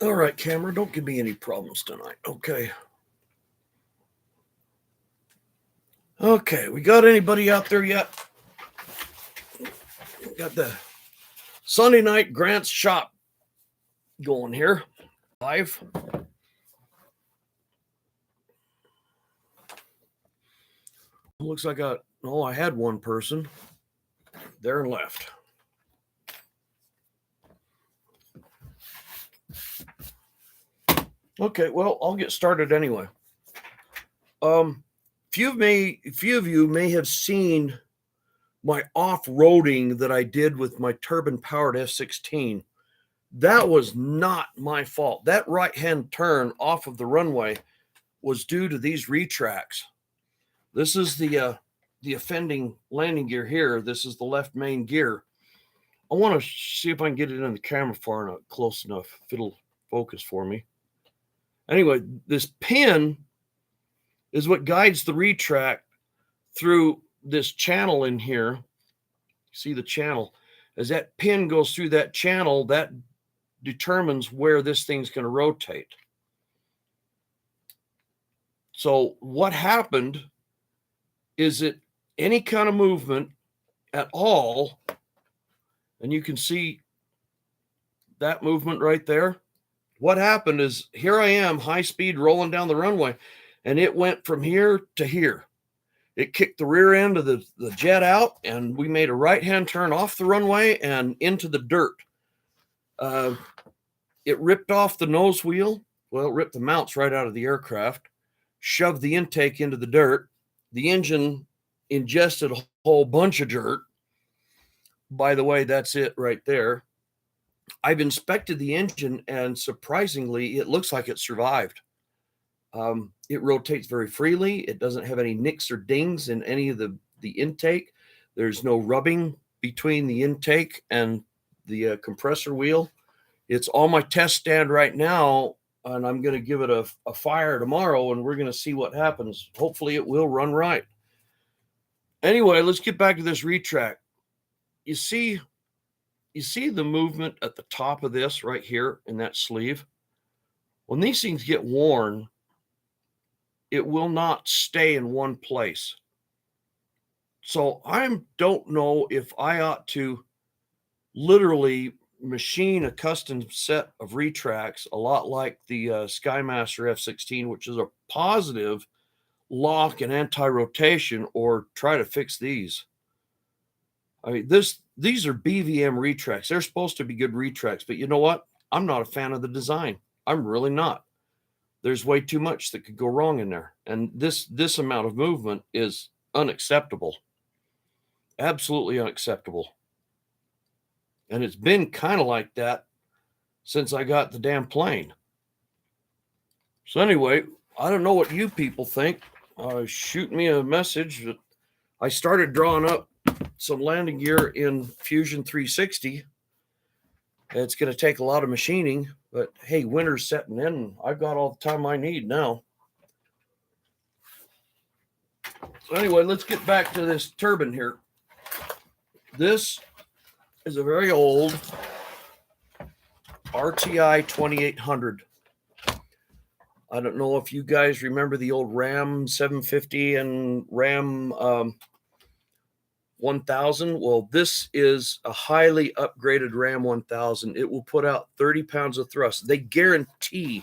All right, camera, don't give me any problems tonight. Okay. Okay, we got anybody out there yet? Got the Sunday night Grant's shop going here live. Looks like I had one person there and left. Okay, well, I'll get started anyway. Few of you may have seen my off-roading that I did with my turbine-powered F-16. That was not my fault. That right-hand turn off of the runway was due to these retracts. This is the offending landing gear here. This is the left main gear. I want to see if I can get it in the camera far enough, close enough, if it'll focus for me. Anyway, this pin is what guides the retract through this channel in here. See the channel? As that pin goes through that channel, that determines where this thing's going to rotate. So what happened is that any kind of movement at all, and you can see that movement right there. What happened is here I am, high speed, rolling down the runway, and it went from here to here. It kicked the rear end of the jet out, and we made a right-hand turn off the runway and into the dirt. It ripped off the nose wheel. Well, it ripped the mounts right out of the aircraft, shoved the intake into the dirt. The engine ingested a whole bunch of dirt. By the way, that's it right there. I've inspected the engine, and surprisingly, it looks like it survived. It rotates very freely. It doesn't have any nicks or dings in any of the intake. There's no rubbing between the intake and the compressor wheel. It's on my test stand right now, and I'm going to give it a fire tomorrow, and we're going to see what happens. Hopefully it will run right. Anyway, let's get back to this retract. You see the movement at the top of this right here in that sleeve? When these things get worn, it will not stay in one place. So I don't know if I ought to literally machine a custom set of retracts, a lot like the Skymaster F-16, which is a positive lock and anti-rotation, or try to fix these. I mean, these are BVM retracts. They're supposed to be good retracts, but you know what? I'm not a fan of the design. I'm really not. There's way too much that could go wrong in there. And this amount of movement is unacceptable. Absolutely unacceptable. And it's been kind of like that since I got the damn plane. So anyway, I don't know what you people think. Shoot me a message. I started drawing up some landing gear in Fusion 360. It's going to take a lot of machining, but hey, winter's setting in, and I've got all the time I need now. So anyway, let's get back to this turbine here. This is a very old RTI 2800. I don't know if you guys remember the old Ram 750 and Ram 1000. Well, this is a highly upgraded Ram 1000. It will put out 30 pounds of thrust. They guarantee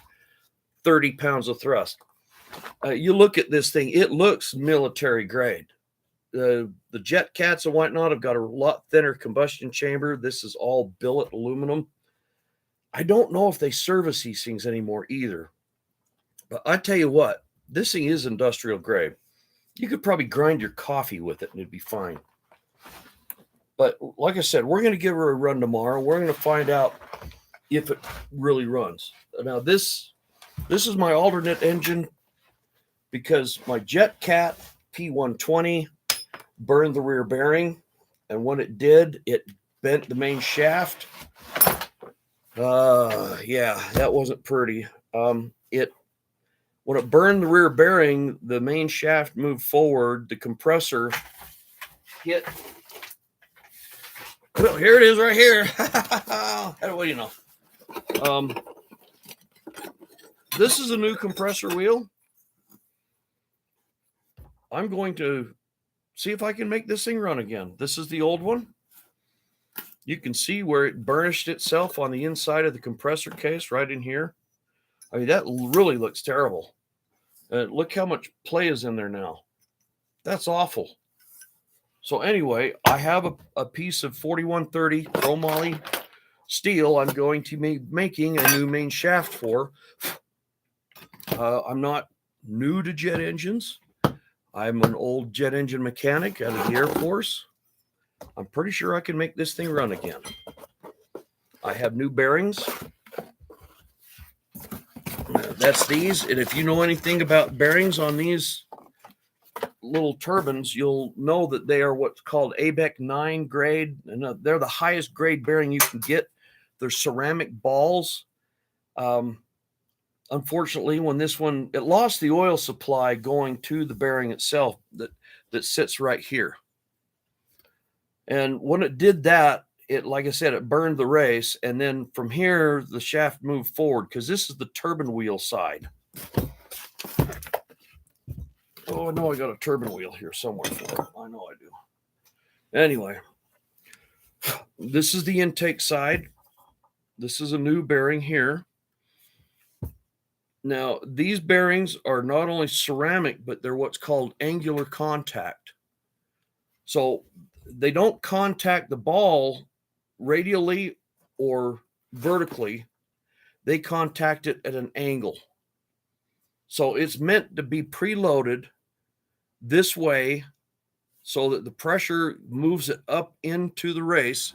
30 pounds of thrust. You look at this thing, it looks military grade. The jet cats and whatnot have got a lot thinner combustion chamber. This is all billet aluminum. I don't know if they service these things anymore either. But I tell you what, this thing is industrial grade. You could probably grind your coffee with it and it'd be fine. But like I said, we're going to give her a run tomorrow. We're going to find out if it really runs. Now, this is my alternate engine because my Jet Cat P120 burned the rear bearing. And when it did, it bent the main shaft. Yeah, that wasn't pretty. When it burned the rear bearing, the main shaft moved forward. The compressor hit. Well, here it is right here. What do you know? this is a new compressor wheel. I'm going to see if I can make this thing run again. This is the old one. You can see where it burnished itself on the inside of the compressor case right in here. I mean, that really looks terrible. Look how much play is in there now. That's awful. So anyway, I have a piece of 4130 chromoly steel I'm going to be making a new main shaft for. I'm not new to jet engines. I'm an old jet engine mechanic out of the Air Force. I'm pretty sure I can make this thing run again. I have new bearings. That's these. And if you know anything about bearings on these little turbines, you'll know that they are what's called ABEC 9 grade. And they're the highest grade bearing you can get. They're ceramic balls. Unfortunately, when this one, it lost the oil supply going to the bearing itself that sits right here. And when it did that, it, like I said, it burned the race. And then from here, the shaft moved forward because this is the turbine wheel side. Oh, I know I got a turbine wheel here somewhere for it. I know I do. Anyway, this is the intake side. This is a new bearing here. Now, these bearings are not only ceramic, but they're what's called angular contact. So they don't contact the ball radially or vertically. They contact it at an angle. So it's meant to be preloaded this way so that the pressure moves it up into the race,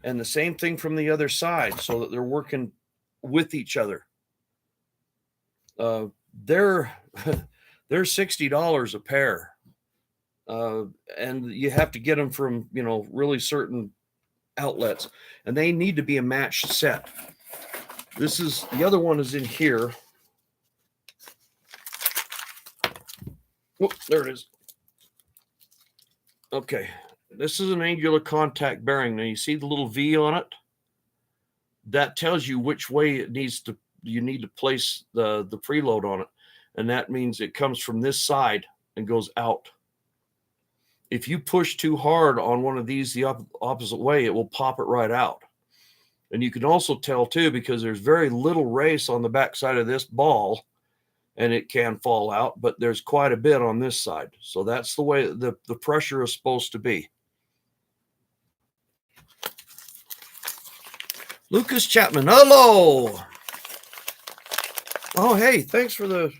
and the same thing from the other side so that they're working with each other. They're $60 a pair. And you have to get them from, really certain outlets, and they need to be a matched set. The other one is in here. Oh, there it is. Okay. This is an angular contact bearing. Now you see the little V on it? That tells you which way you need to place the preload on it. And that means it comes from this side and goes out. If you push too hard on one of these the opposite way, it will pop it right out. And you can also tell too, because there's very little race on the back side of this ball, and it can fall out, but there's quite a bit on this side. So that's the way the pressure is supposed to be. Lucas Chapman, hello. Oh, hey, thanks for the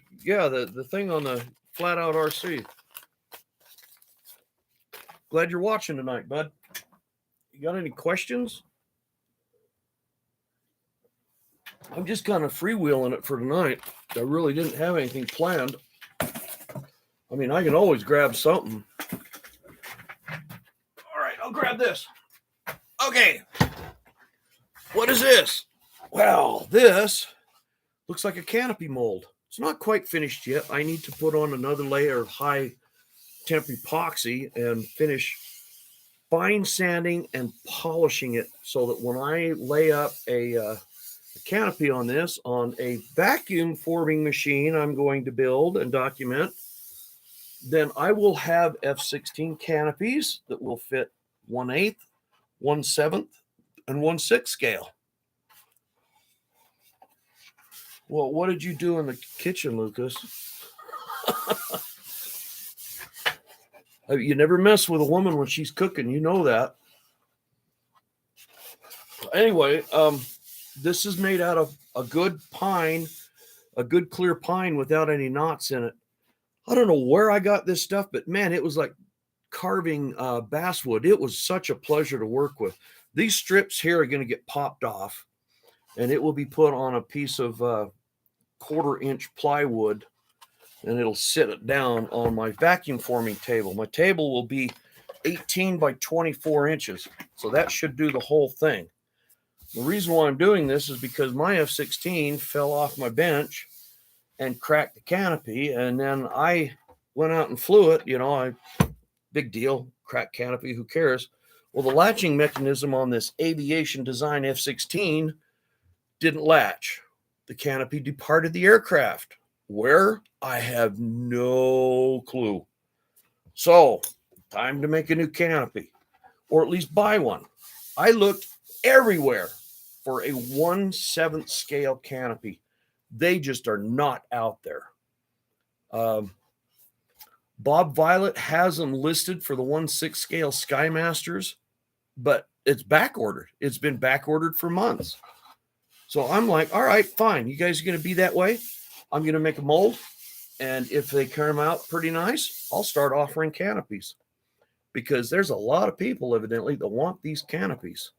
thing on the Flat Out RC. Glad you're watching tonight, bud. You got any questions? I'm just kind of freewheeling it for tonight. I really didn't have anything planned. I mean, I can always grab something. All right, I'll grab this. Okay. What is this? Well, this looks like a canopy mold. It's not quite finished yet. I need to put on another layer of high temp epoxy and finish fine sanding and polishing it so that when I lay up a canopy on this on a vacuum forming machine I'm going to build and document, then I will have F16 canopies that will fit 1/8, 1/7, and 1/6 scale. Well, what did you do in the kitchen, Lucas? You never mess with a woman when she's cooking. You know that. Anyway, this is made out of a good pine, a good clear pine without any knots in it. I don't know where I got this stuff, but man, it was like carving basswood. It was such a pleasure to work with. These strips here are going to get popped off, and it will be put on a piece of 1/4 inch plywood, and it'll sit it down on my vacuum forming table. My table will be 18 by 24 inches, so that should do the whole thing. The reason why I'm doing this is because my F16 fell off my bench and cracked the canopy, and then I went out and flew it. Big deal, cracked canopy, who cares? Well, the latching mechanism on this aviation design F16 didn't latch. the canopy departed the aircraft. Where? I have no clue. So, time to make a new canopy, or at least buy one. I looked everywhere for a 1/7 scale canopy. They just are not out there. Bob Violet has them listed for the 1/6 scale Skymasters, but it's back ordered. It's been back ordered for months. So I'm like, all right, fine. You guys are going to be that way. I'm going to make a mold. And if they come out pretty nice, I'll start offering canopies, because there's a lot of people evidently that want these canopies.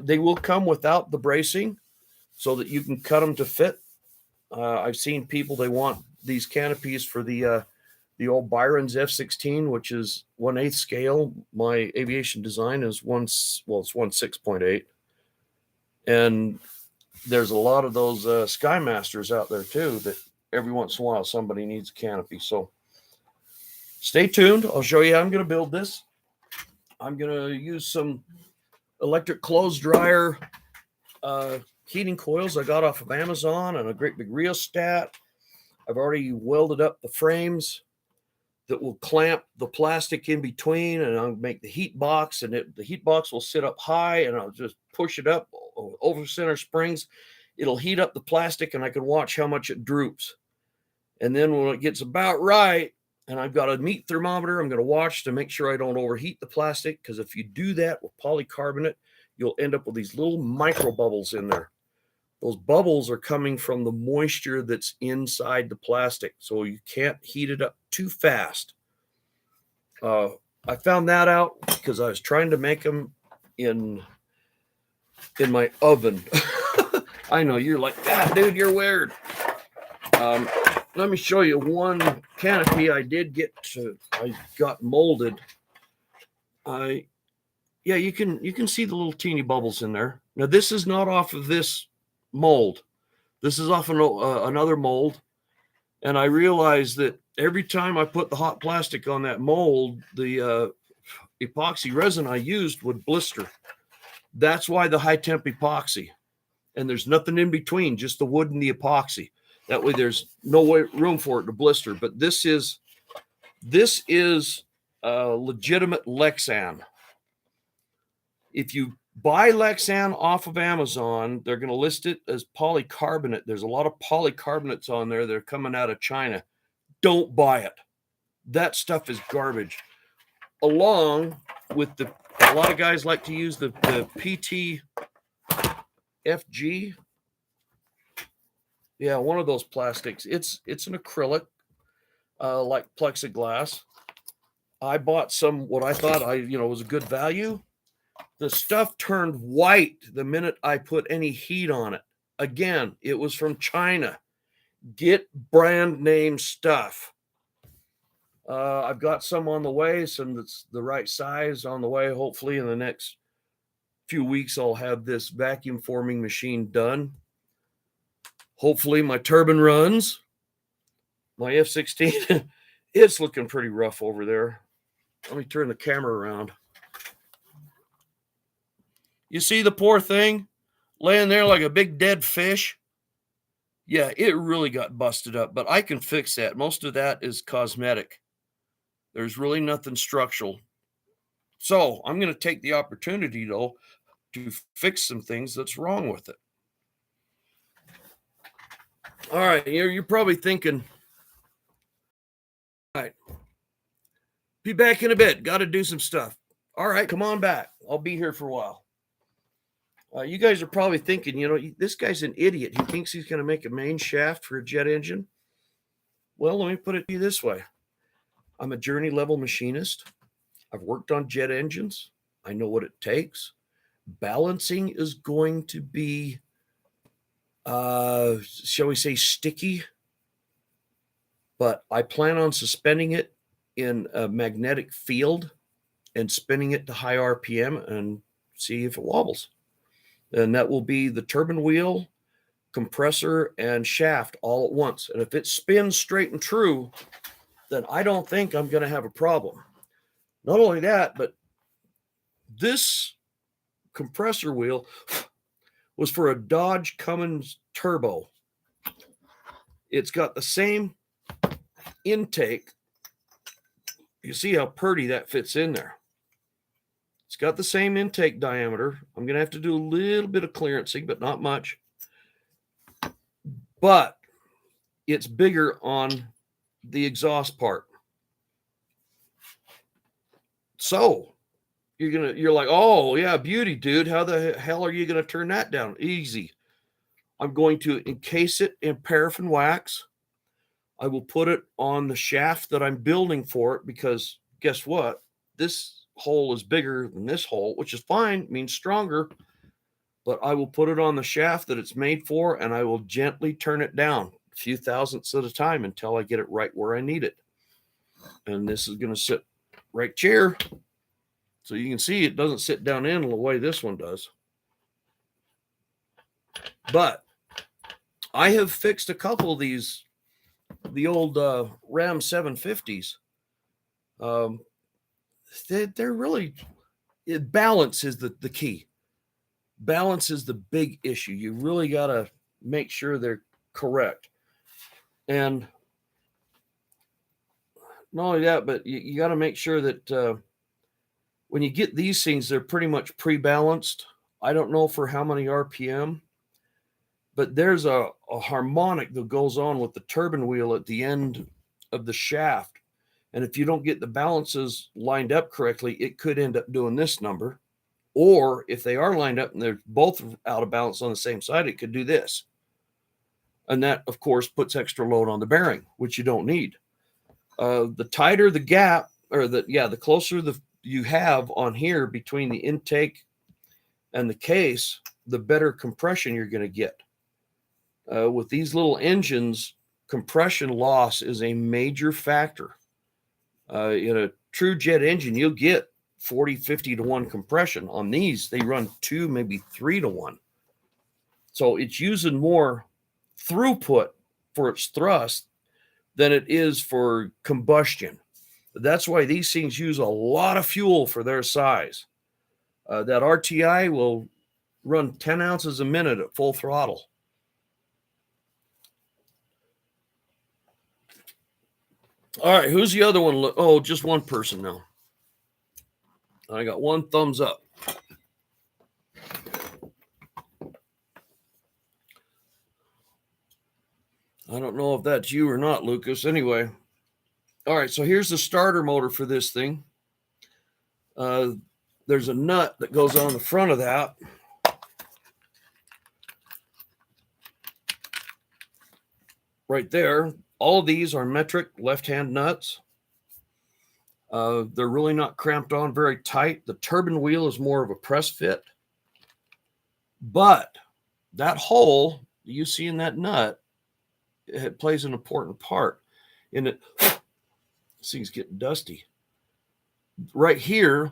They will come without the bracing so that you can cut them to fit. I've seen people, they want these canopies for the old Byron's F-16, which is 1/8 scale. My aviation design is it's 1/6.8. And there's a lot of those Skymasters out there too that every once in a while somebody needs a canopy. So stay tuned. I'll show you how I'm going to build this. I'm going to use some electric clothes dryer heating coils I got off of Amazon and a great big rheostat. I've already welded up the frames that will clamp the plastic in between, and I'll make the heat box, and the heat box will sit up high, and I'll just push it up over center springs. It'll heat up the plastic, and I can watch how much it droops. And then when it gets about right, and I've got a meat thermometer, I'm going to watch to make sure I don't overheat the plastic, because if you do that with polycarbonate, you'll end up with these little micro bubbles in there. Those bubbles are coming from the moisture that's inside the plastic, so you can't heat it up too fast. I found that out because I was trying to make them in my oven. I know you're like, ah, dude, you're weird. Let me show you one canopy I got molded. Yeah, you can see the little teeny bubbles in there. Now this is not off of this mold. This is off another mold. And I realized that every time I put the hot plastic on that mold, the epoxy resin I used would blister. That's why the high temp epoxy. And there's nothing in between, just the wood and the epoxy. That way there's no room for it to blister. But this is legitimate Lexan. If you buy Lexan off of Amazon, they're going to list it as polycarbonate. There's a lot of polycarbonates on there that are coming out of China. Don't buy it. That stuff is garbage. Along with a lot of guys like to use the PTFG. Yeah, one of those plastics. It's an acrylic, like plexiglass. I bought some, what I thought was a good value. The stuff turned white the minute I put any heat on it. Again, it was from China. Get brand name stuff. I've got some on the way, some that's the right size on the way. Hopefully in the next few weeks, I'll have this vacuum forming machine done. Hopefully my turbine runs. My F-16, it's looking pretty rough over there. Let me turn the camera around. You see the poor thing laying there like a big dead fish? Yeah, it really got busted up, but I can fix that. Most of that is cosmetic. There's really nothing structural. So I'm going to take the opportunity, though, to fix some things that's wrong with it. All right, you're probably thinking, all right, be back in a bit. Got to do some stuff. All right, come on back. I'll be here for a while. You guys are probably thinking, this guy's an idiot. He thinks he's going to make a main shaft for a jet engine. Well, let me put it to you this way. I'm a journey level machinist. I've worked on jet engines. I know what it takes. Balancing is going to be, shall we say, sticky. But I plan on suspending it in a magnetic field and spinning it to high RPM and see if it wobbles. And that will be the turbine wheel, compressor, and shaft all at once. And if it spins straight and true, then I don't think I'm going to have a problem. Not only that, but this compressor wheel was for a Dodge Cummins Turbo. It's got the same intake. You see how pretty that fits in there. It's got the same intake diameter. I'm going to have to do a little bit of clearancing, but not much. But it's bigger on the exhaust part. So you're like, oh yeah, beauty, dude. How the hell are you going to turn that down? Easy. I'm going to encase it in paraffin wax. I will put it on the shaft that I'm building for it, because guess what? This hole is bigger than this hole, which is fine, means stronger. But I will put it on the shaft that it's made for, and I will gently turn it down a few thousandths at a time until I get it right where I need it. And this is going to sit right here. So you can see it doesn't sit down in the way this one does. But I have fixed a couple of these, the old Ram 750s. They're really, balance is the key. Balance is the big issue. You really got to make sure they're correct. And not only that, but you got to make sure that when you get these things, they're pretty much pre-balanced. I don't know for how many RPM, but there's a harmonic that goes on with the turbine wheel at the end of the shaft. And if you don't get the balances lined up correctly, it could end up doing this number. Or if they are lined up and they're both out of balance on the same side, it could do this. And that, of course, puts extra load on the bearing, which you don't need. The tighter the gap, or the closer you have on here between the intake and the case, the better compression you're going to get. With these little engines, compression loss is a major factor. In a true jet engine, you'll get 40, 50 to 1 compression. On these, they run 2, maybe 3 to 1. So it's using more throughput for its thrust than it is for combustion. That's why these things use a lot of fuel for their size. That RTI will run 10 ounces a minute at full throttle. All right, who's the other one? Oh, just one person now. I got one thumbs up. I don't know if that's you or not, Lucas. Anyway. All right, so here's the starter motor for this thing. There's a nut that goes on the front of that. Right there. All of these are metric left-hand nuts. They're really not cramped on very tight. The turbine wheel is more of a press fit. But that hole you see in that nut, it plays an important part in it. This thing's getting dusty. Right here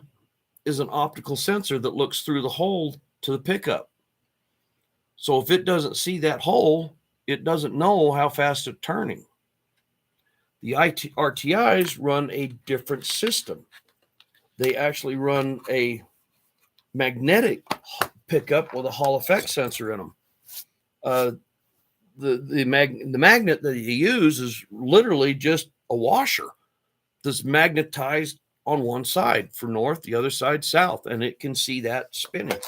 is an optical sensor that looks through the hole to the pickup. So if it doesn't see that hole, it doesn't know how fast it's turning. The RTIs run a different system. They actually run a magnetic pickup with a Hall effect sensor in them. The magnet that you use is literally just a washer that's magnetized on one side for north, the other side south, and it can see that spinning.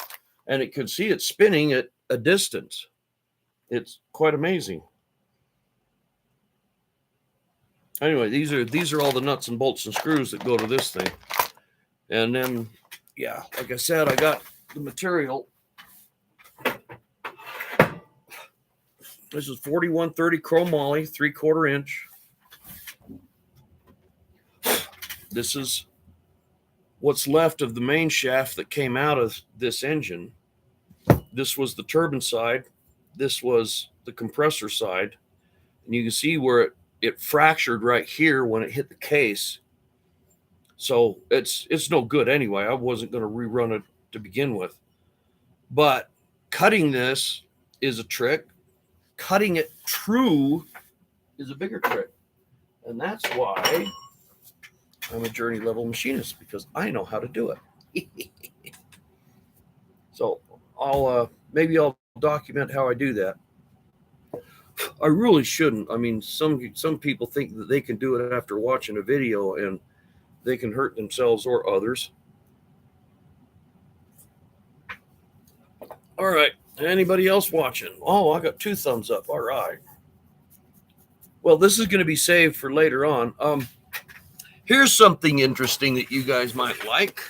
And it can see it spinning at a distance. It's quite amazing. Anyway, these are all the nuts and bolts and screws that go to this thing. And then, yeah, like I said, I got the material. This is 4130 chromoly, 3/4 inch. This is what's left of the main shaft that came out of this engine. This was the turbine side. This was the compressor side. And you can see where it fractured right here when it hit the case. So it's no good anyway. I wasn't going to rerun it to begin with. But cutting this is a trick. Cutting it true is a bigger trick. And that's why I'm a journey level machinist, because I know how to do it. So maybe I'll document how I do that. I really shouldn't. I mean, some people think that they can do it after watching a video and they can hurt themselves or others. All right. Anybody else watching? Oh, I got 2 thumbs up. All right. Well, this is going to be saved for later on. Here's something interesting that you guys might like.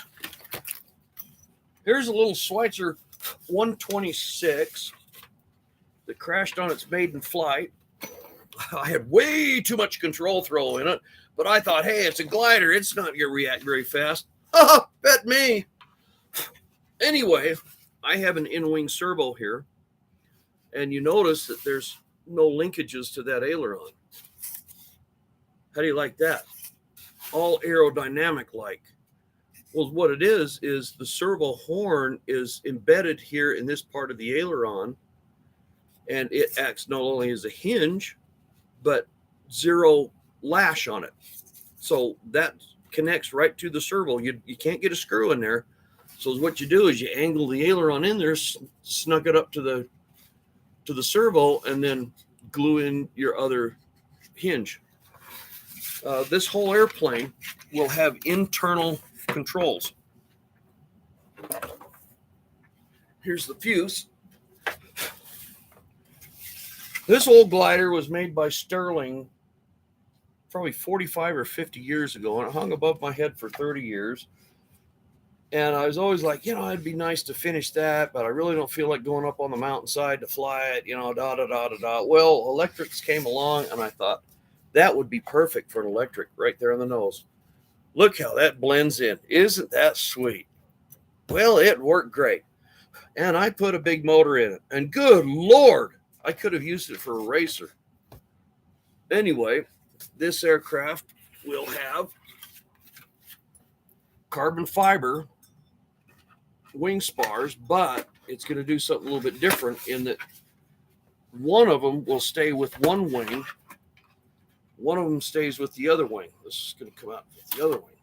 Here's a little Schweitzer 126 that crashed on its maiden flight. I had way too much control throw in it, but I thought, hey, it's a glider. It's not going to react very fast. Bet me. Anyway, I have an in-wing servo here, and you notice that there's no linkages to that aileron. How do you like that? All aerodynamic like. Well, what it is the servo horn is embedded here in this part of the aileron, and it acts not only as a hinge, but zero lash on it. So that connects right to the servo. You can't get a screw in there. So what you do is you angle the aileron in there, snug it up to the servo, and then glue in your other hinge. This whole airplane will have internal controls. Here's the fuse. This old glider was made by Sterling probably 45 or 50 years ago, and it hung above my head for 30 years. And I was always like, it'd be nice to finish that, but I really don't feel like going up on the mountainside to fly it, da-da-da-da-da. Well, electrics came along, and I thought that would be perfect for an electric right there on the nose. Look how that blends in. Isn't that sweet? Well, it worked great. And I put a big motor in it. And good Lord, I could have used it for a racer. Anyway, this aircraft will have carbon fiber wing spars, but it's going to do something a little bit different in that one of them will stay with one wing. One of them stays with the other wing. This is going to come out with the other wing.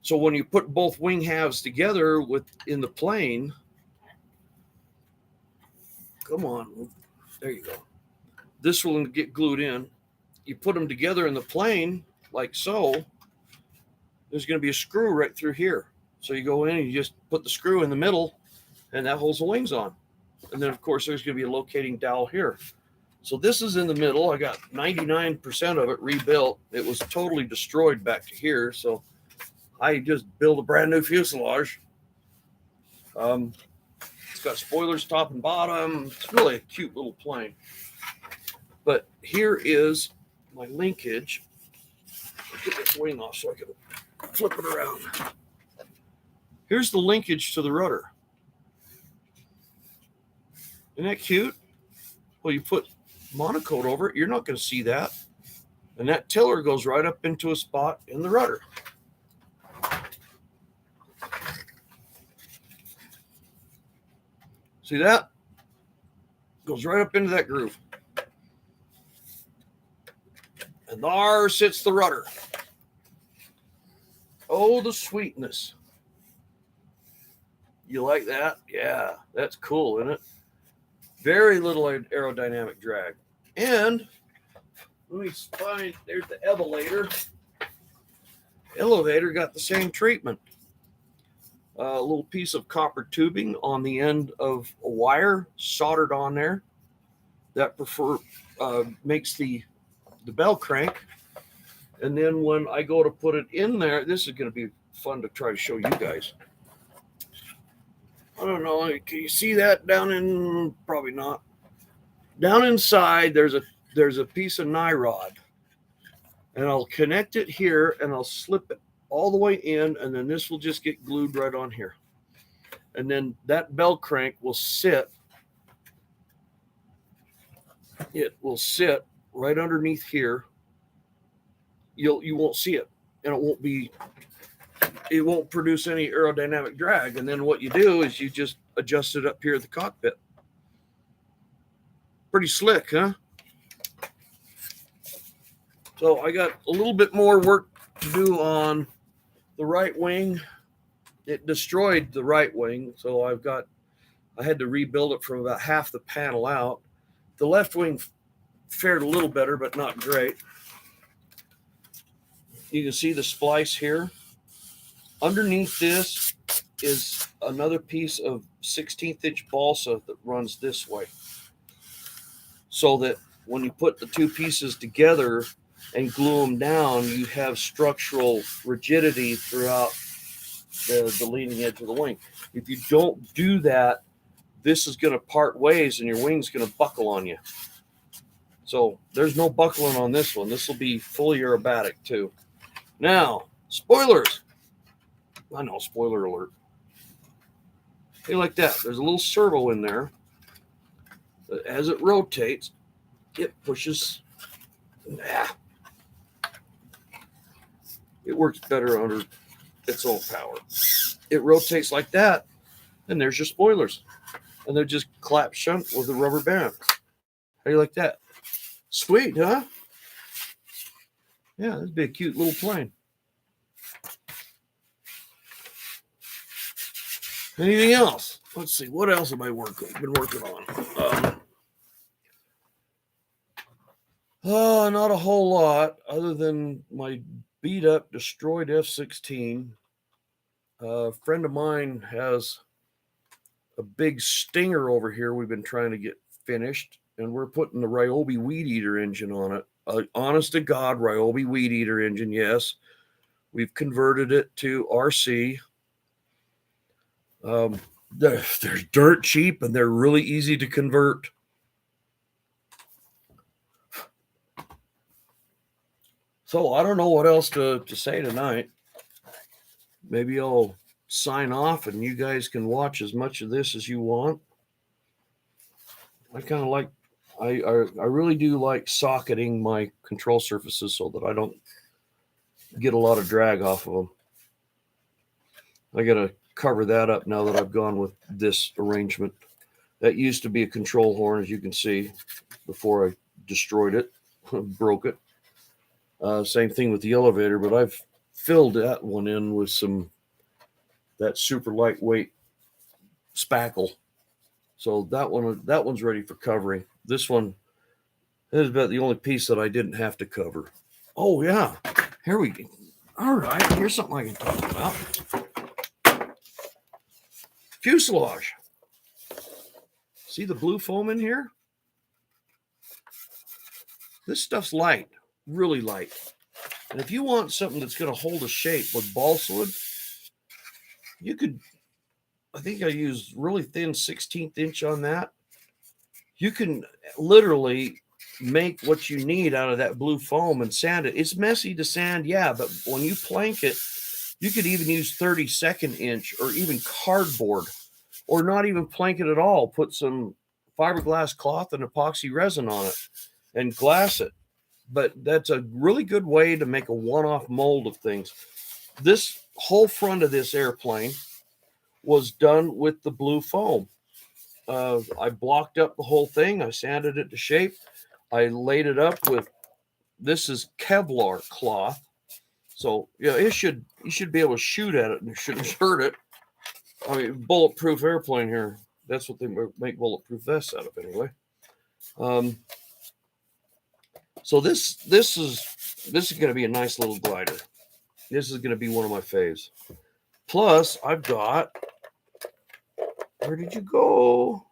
So when you put both wing halves together in the plane, come on, there you go. This will get glued in. You put them together in the plane like so. There's going to be a screw right through here. So you go in and you just put the screw in the middle, and that holds the wings on. And then, of course, there's going to be a locating dowel here. So this is in the middle. I got 99% of it rebuilt. It was totally destroyed back to here. So I just built a brand new fuselage. It's got spoilers top and bottom. It's really a cute little plane. But here is my linkage. I'll get this wing off so I can flip it around. Here's the linkage to the rudder. Isn't that cute? Well, you put monocoat over it, you're not going to see that. And that tiller goes right up into a spot in the rudder. See that? Goes right up into that groove. And there sits the rudder. Oh, the sweetness. You like that? Yeah, that's cool, isn't it? Very little aerodynamic drag. And let me find, there's the elevator. Elevator got the same treatment. A little piece of copper tubing on the end of a wire soldered on there. That makes the bell crank. And then when I go to put it in there, this is going to be fun to try to show you guys. I don't know. Can you see that down in? Probably not. Down inside, there's a piece of nyrod, and I'll connect it here, and I'll slip it all the way in, and then this will just get glued right on here, and then that bell crank will sit. It will sit right underneath here. You won't see it, and it won't produce any aerodynamic drag. And then what you do is you just adjust it up here at the cockpit. Pretty slick, huh? So I got a little bit more work to do on the right wing. It destroyed the right wing, so I've got I had to rebuild it from about half the panel out. The left wing fared a little better, but not great. You can see the splice here. Underneath this is another piece of 16th inch balsa that runs this way. So that when you put the two pieces together and glue them down, you have structural rigidity throughout the leading edge of the wing. If you don't do that, this is going to part ways and your wing's going to buckle on you. So there's no buckling on this one. This will be fully aerobatic too. Now, spoilers. I know, spoiler alert. Hey, like that. There's a little servo in there. As it rotates, it pushes. It works better under its own power. It rotates like that, and there's your spoilers. And they're just clap shut with a rubber band. How do you like that? Sweet, huh? Yeah, that'd be a cute little plane. Anything else? Let's see. What else have I been working on? Not a whole lot, other than my beat up, destroyed F-16. A friend of mine has a big Stinger over here we've been trying to get finished, and we're putting the Ryobi Weed Eater engine on it. Honest to God, Ryobi Weed Eater engine, yes. We've converted it to RC. They're dirt cheap, and they're really easy to convert. So I don't know what else to say tonight. Maybe I'll sign off and you guys can watch as much of this as you want. I kind of like, I really do like socketing my control surfaces so that I don't get a lot of drag off of them. I got to cover that up now that I've gone with this arrangement. That used to be a control horn, as you can see, before I destroyed it, broke it. Same thing with the elevator, but I've filled that one in with that super lightweight spackle. So that one's ready for covering. This one is about the only piece that I didn't have to cover. Oh yeah, here we go. All right, here's something I can talk about. Fuselage. See the blue foam in here? This stuff's light, really light. And if you want something that's going to hold a shape with balsa wood, you could, I think I used really thin 16th inch on that. You can literally make what you need out of that blue foam and sand it. It's messy to sand, yeah, but when you plank it, you could even use 32nd inch or even cardboard, or not even plank it at all. Put some fiberglass cloth and epoxy resin on it and glass it. But that's a really good way to make a one-off mold of things. This whole front of this airplane was done with the blue foam. I blocked up the whole thing. I sanded it to shape. I laid it up with, this is Kevlar cloth. So yeah, you should be able to shoot at it and it shouldn't hurt it. I mean, bulletproof airplane here. That's what they make bulletproof vests out of anyway. So this is going to be a nice little glider. This is going to be one of my faves. Plus, I've got, where did you go?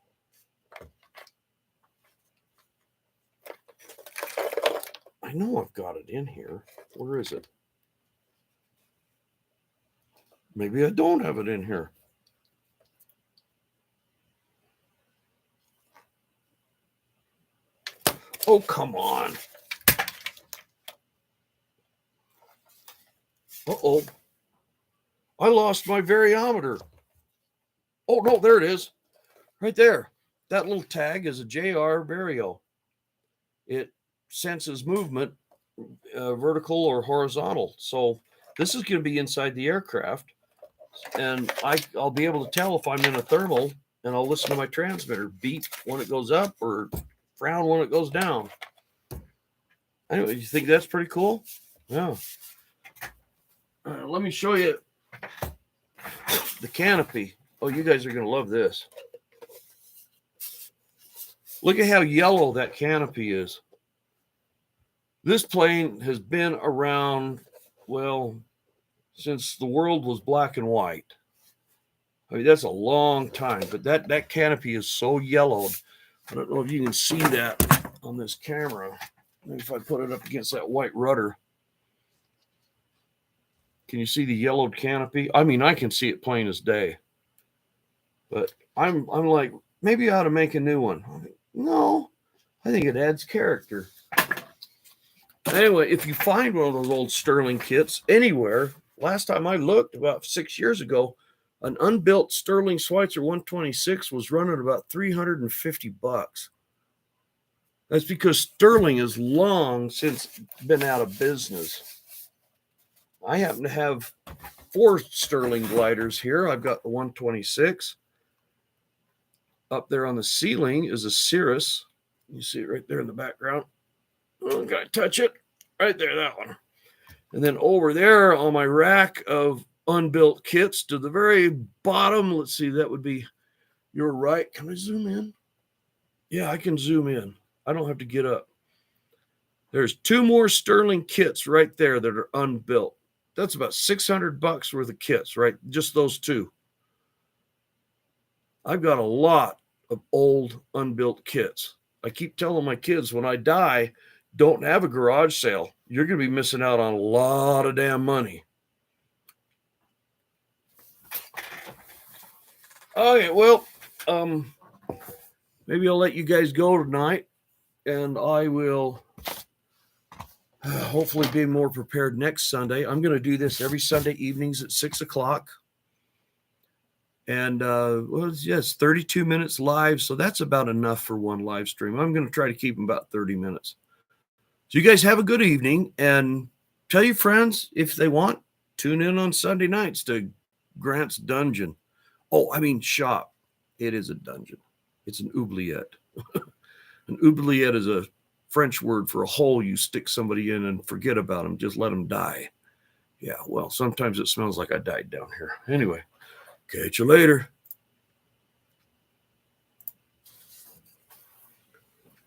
I know I've got it in here. Where is it? Maybe I don't have it in here. Oh, come on. Uh-oh. I lost my variometer. Oh, no, there it is. Right there. That little tag is a JR Vario. It senses movement, vertical or horizontal. So this is going to be inside the aircraft. And I'll be able to tell if I'm in a thermal, and I'll listen to my transmitter beep when it goes up or frown when it goes down. Anyway, you think that's pretty cool? Yeah. Let me show you the canopy. Oh, you guys are going to love this. Look at how yellow that canopy is. This plane has been around, well, since the world was black and white. I mean, that's a long time, but that canopy is so yellowed. I don't know if you can see that on this camera. Maybe if I put it up against that white rudder. Can you see the yellowed canopy? I mean, I can see it plain as day. But I'm like, maybe I ought to make a new one. No, I think it adds character. Anyway, if you find one of those old Sterling kits anywhere, last time I looked about 6 years ago, an unbuilt Sterling Schweitzer 126 was running about $350. That's because Sterling has long since been out of business. I happen to have 4 Sterling gliders here. I've got the 126. Up there on the ceiling is a Cirrus. You see it right there in the background. Oh, gotta touch it. Right there, that one. And then over there on my rack of unbuilt kits to the very bottom, let's see, that would be your right. Can I zoom in? Yeah, I can zoom in. I don't have to get up. There's 2 more Sterling kits right there that are unbuilt. That's about $600 worth of kits, right? Just those 2. I've got a lot of old unbuilt kits. I keep telling my kids when I die, don't have a garage sale. You're going to be missing out on a lot of damn money. Okay, well, maybe I'll let you guys go tonight, and I will hopefully be more prepared next Sunday. I'm going to do this every Sunday evenings at 6 o'clock. And yes, 32 minutes live. So that's about enough for one live stream. I'm going to try to keep them about 30 minutes. So you guys have a good evening, and tell your friends if they want, tune in on Sunday nights to Grant's Dungeon. Oh, I mean shop. It is a dungeon. It's an oubliette. An oubliette is a French word for a hole you stick somebody in and forget about them. Just let them die. Yeah, well, sometimes it smells like I died down here. Anyway, catch you later.